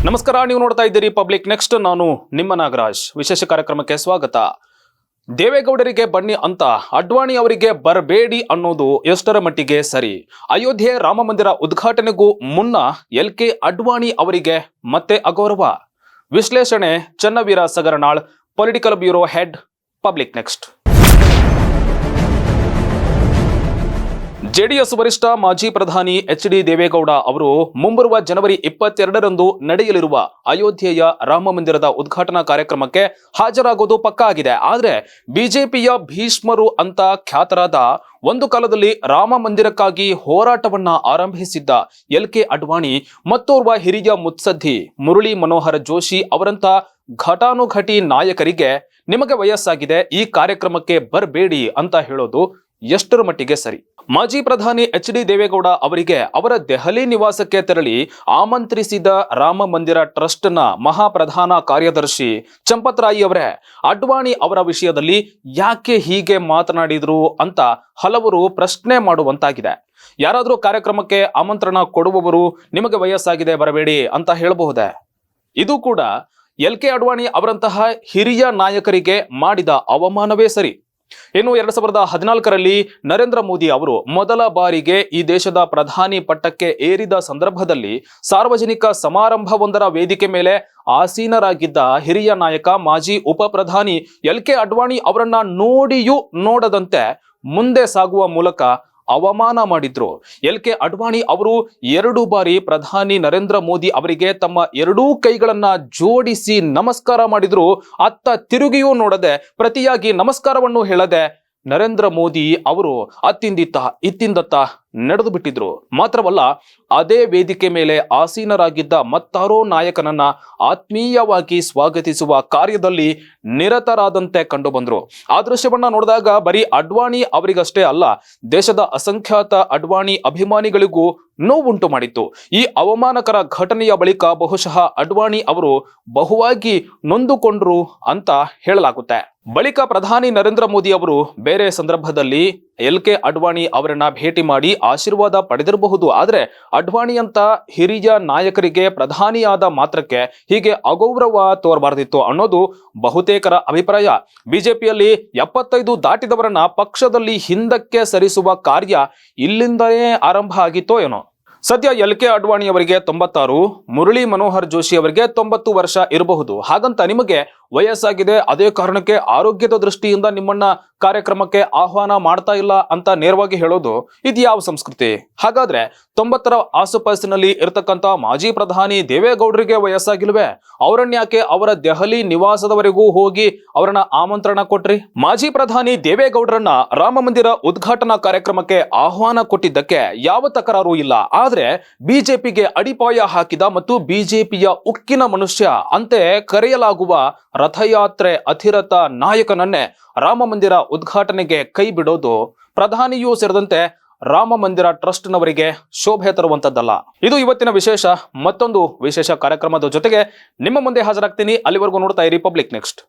ನಮಸ್ಕಾರ, ನೀವು ನೋಡ್ತಾ ಇದ್ದೀರಿ ಪಬ್ಲಿಕ್ ನೆಕ್ಸ್ಟ್. ನಾನು ನಿಮ್ಮ ನಾಗರಾಜ್. ವಿಶೇಷ ಕಾರ್ಯಕ್ರಮಕ್ಕೆ ಸ್ವಾಗತ. ದೇವೇಗೌಡರಿಗೆ ಬನ್ನಿ ಅಂತ ಅಡ್ವಾಣಿ ಅವರಿಗೆ ಬರಬೇಡಿ ಅನ್ನೋದು ಎಷ್ಟರ ಮಟ್ಟಿಗೆ ಸರಿ? ಅಯೋಧ್ಯೆ ರಾಮ ಮಂದಿರ ಉದ್ಘಾಟನೆಗೂ ಮುನ್ನ LK ಅಡ್ವಾಣಿ ಅವರಿಗೆ ಮತ್ತೆ ಅಗೌರವ. ವಿಶ್ಲೇಷಣೆ Channaveera Sagaranal, political bureau head, public next. JDS ವರಿಷ್ಠ ಮಾಜಿ ಪ್ರಧಾನಿ HD ದೇವೇಗೌಡ ಅವರು ಮುಂಬರುವ ಜನವರಿ 22ರಂದು ನಡೆಯಲಿರುವ ಅಯೋಧ್ಯೆಯ ರಾಮ ಮಂದಿರದ ಉದ್ಘಾಟನಾ ಕಾರ್ಯಕ್ರಮಕ್ಕೆ ಹಾಜರಾಗೋದು ಪಕ್ಕಾ ಆಗಿದೆ. ಆದರೆ ಬಿಜೆಪಿಯ ಭೀಷ್ಮರು ಅಂತ ಖ್ಯಾತರಾದ, ಒಂದು ಕಾಲದಲ್ಲಿ ರಾಮ ಮಂದಿರಕ್ಕಾಗಿ ಹೋರಾಟವನ್ನ ಆರಂಭಿಸಿದ್ದ LK ಅಡ್ವಾಣಿ ಮತ್ತೋರ್ವ ಹಿರಿಯ ಮುತ್ಸದ್ದಿ ಮುರಳಿ ಮನೋಹರ್ ಜೋಶಿ ಅವರಂತ ಘಟಾನುಘಟಿ ನಾಯಕರಿಗೆ ನಿಮಗೆ ವಯಸ್ಸಾಗಿದೆ, ಈ ಕಾರ್ಯಕ್ರಮಕ್ಕೆ ಬರಬೇಡಿ ಅಂತ ಹೇಳೋದು ಎಷ್ಟರ ಮಟ್ಟಿಗೆ ಸರಿ? ಮಾಜಿ ಪ್ರಧಾನಿ HD ದೇವೇಗೌಡ ಅವರಿಗೆ ಅವರ ದೆಹಲಿ ನಿವಾಸಕ್ಕೆ ತೆರಳಿ ಆಮಂತ್ರಿಸಿದ ರಾಮ ಮಂದಿರ ಟ್ರಸ್ಟ್ನ ಮಹಾಪ್ರಧಾನ ಕಾರ್ಯದರ್ಶಿ ಚಂಪತ್ರಾಯಿ ಅವರೇ, ಅಡ್ವಾಣಿ ಅವರ ವಿಷಯದಲ್ಲಿ ಯಾಕೆ ಹೀಗೆ ಮಾತನಾಡಿದ್ರು ಅಂತ ಹಲವರು ಪ್ರಶ್ನೆ ಮಾಡುವಂತಾಗಿದೆ. ಯಾರಾದರೂ ಕಾರ್ಯಕ್ರಮಕ್ಕೆ ಆಮಂತ್ರಣ ಕೊಡುವವರು ನಿಮಗೆ ವಯಸ್ಸಾಗಿದೆ ಬರಬೇಡಿ ಅಂತ ಹೇಳಬಹುದೇ? ಇದು ಕೂಡ LK ಅಡ್ವಾಣಿ ಅವರಂತಹ ಹಿರಿಯ ನಾಯಕರಿಗೆ ಮಾಡಿದ ಅವಮಾನವೇ ಸರಿ. ಇನ್ನು 2014ರಲ್ಲಿ ನರೇಂದ್ರ ಮೋದಿ ಅವರು ಮೊದಲ ಬಾರಿಗೆ ಈ ದೇಶದ ಪ್ರಧಾನಿ ಪಟ್ಟಕ್ಕೆ ಏರಿದ ಸಂದರ್ಭದಲ್ಲಿ ಸಾರ್ವಜನಿಕ ಸಮಾರಂಭವೊಂದರ ವೇದಿಕೆ ಮೇಲೆ ಆಸೀನರಾಗಿದ್ದ ಹಿರಿಯ ನಾಯಕ ಮಾಜಿ ಉಪ ಪ್ರಧಾನಿ LK ಅಡ್ವಾಣಿ ಅವರನ್ನ ನೋಡಿಯೂ ನೋಡದಂತೆ ಮುಂದೆ ಸಾಗುವ ಮೂಲಕ ಅವಮಾನ ಮಾಡಿದ್ರು. LK ಅಡ್ವಾಣಿ ಅವರು 2 ಬಾರಿ ಪ್ರಧಾನಿ ನರೇಂದ್ರ ಮೋದಿ ಅವರಿಗೆ ತಮ್ಮ 2 ಕೈಗಳನ್ನ ಜೋಡಿಸಿ ನಮಸ್ಕಾರ ಮಾಡಿದ್ರು. ಅತ್ತ ತಿರುಗಿಯೂ ನೋಡದೆ, ಪ್ರತಿಯಾಗಿ ನಮಸ್ಕಾರವನ್ನು ಹೇಳದೆ ನರೇಂದ್ರ ಮೋದಿ ಅವರು ಇತ್ತಿಂದತ್ತ ನಡೆದು ಬಿಟ್ಟಿದ್ರು. ಮಾತ್ರವಲ್ಲ, ಅದೇ ವೇದಿಕೆ ಮೇಲೆ ಆಸೀನರಾಗಿದ್ದ ಮತ್ತಾರೋ ನಾಯಕನನ್ನ ಆತ್ಮೀಯವಾಗಿ ಸ್ವಾಗತಿಸುವ ಕಾರ್ಯದಲ್ಲಿ ನಿರತರಾದಂತೆ ಕಂಡು ಬಂದ್ರು. ಆ ದೃಶ್ಯವನ್ನ ನೋಡಿದಾಗ ಬರೀ ಅಡ್ವಾಣಿ ಅವರಿಗಷ್ಟೇ ಅಲ್ಲ, ದೇಶದ ಅಸಂಖ್ಯಾತ ಅಡ್ವಾಣಿ ಅಭಿಮಾನಿಗಳಿಗೂ ನೋವುಂಟು ಮಾಡಿತ್ತು. ಈ ಅವಮಾನಕರ ಘಟನೆಯ ಬಳಿಕ ಬಹುಶಃ ಅಡ್ವಾಣಿ ಅವರು ಬಹುವಾಗಿ ನೊಂದುಕೊಂಡ್ರು ಅಂತ ಹೇಳಲಾಗುತ್ತೆ. ಬಳಿಕ ಪ್ರಧಾನಿ ನರೇಂದ್ರ ಮೋದಿ ಅವರು ಬೇರೆ ಸಂದರ್ಭದಲ್ಲಿ LK ಅಡ್ವಾಣಿ ಅವರನ್ನ ಭೇಟಿ ಮಾಡಿ ಆಶೀರ್ವಾದ ಪಡೆದಿರಬಹುದು. ಆದರೆ ಅಡ್ವಾಣಿ ಅಂತ ಹಿರಿಯ ನಾಯಕರಿಗೆ ಪ್ರಧಾನಿಯಾದ ಮಾತ್ರಕ್ಕೆ ಹೀಗೆ ಅಗೌರವ ತೋರಬಾರದಿತ್ತು ಅನ್ನೋದು ಬಹುತೇಕರ ಅಭಿಪ್ರಾಯ. ಬಿಜೆಪಿಯಲ್ಲಿ 75 ದಾಟಿದವರನ್ನ ಪಕ್ಷದಲ್ಲಿ ಹಿಂದಕ್ಕೆ ಸರಿಸುವ ಕಾರ್ಯ ಇಲ್ಲಿಂದಲೇ ಆರಂಭ ಆಗಿತ್ತೋ ಏನೋ. ಸದ್ಯ LK ಅಡ್ವಾಣಿ ಅವರಿಗೆ 96, ಮುರಳಿ ಮನೋಹರ್ ಜೋಶಿ ಅವರಿಗೆ 90 ವರ್ಷ ಇರಬಹುದು. ಹಾಗಂತ ನಿಮಗೆ ವಯಸ್ಸಾಗಿದೆ, ಅದೇ ಕಾರಣಕ್ಕೆ ಆರೋಗ್ಯದ ದೃಷ್ಟಿಯಿಂದ ನಿಮ್ಮನ್ನ ಕಾರ್ಯಕ್ರಮಕ್ಕೆ ಆಹ್ವಾನ ಮಾಡ್ತಾ ಇಲ್ಲ ಅಂತ ನೇರವಾಗಿ ಹೇಳೋದು ಇದು ಯಾವ ಸಂಸ್ಕೃತಿ? ಹಾಗಾದ್ರೆ 90ರ ಆಸುಪಾಸಿನಲ್ಲಿ ಇರತಕ್ಕಂತ ಮಾಜಿ ಪ್ರಧಾನಿ ದೇವೇಗೌಡರಿಗೆ ವಯಸ್ಸಾಗಿಲ್ವೇ? ಅವರನ್ಯಾಕೆ ಅವರ ದೆಹಲಿ ನಿವಾಸದವರೆಗೂ ಹೋಗಿ ಅವರನ್ನ ಆಮಂತ್ರಣ ಕೊಟ್ರಿ? ಮಾಜಿ ಪ್ರಧಾನಿ ದೇವೇಗೌಡರನ್ನ ರಾಮ ಮಂದಿರ ಉದ್ಘಾಟನಾ ಕಾರ್ಯಕ್ರಮಕ್ಕೆ ಆಹ್ವಾನ ಕೊಟ್ಟಿದ್ದಕ್ಕೆ ಯಾವ ತಕರಾರು ಇಲ್ಲ. ಆದ್ರೆ ಬಿಜೆಪಿಗೆ ಅಡಿಪಾಯ ಹಾಕಿದ ಮತ್ತು ಬಿಜೆಪಿಯ ಉಕ್ಕಿನ ಮನುಷ್ಯ ಅಂತೆ ಕರೆಯಲಾಗುವ ರಥಯಾತ್ರೆ ಅಧಿರಥ ನಾಯಕನನ್ನೇ ರಾಮ ಮಂದಿರ ಉದ್ಘಾಟನೆಗೆ ಕೈ ಬಿಡೋದು ಪ್ರಧಾನಿಯೂ ಸೇರಿದಂತೆ ರಾಮ ಮಂದಿರ ಟ್ರಸ್ಟ್ನವರಿಗೆ ಶೋಭೆ ತರುವಂತದ್ದಲ್ಲ. ಇದು ಇವತ್ತಿನ ವಿಶೇಷ. ಮತ್ತೊಂದು ವಿಶೇಷ ಕಾರ್ಯಕ್ರಮದ ಜೊತೆಗೆ ನಿಮ್ಮ ಮುಂದೆ ಹಾಜರಾಗ್ತೀನಿ. ಅಲ್ಲಿವರೆಗೂ ನೋಡ್ತಾ ಇರಿ ಪಬ್ಲಿಕ್ ನೆಕ್ಸ್ಟ್.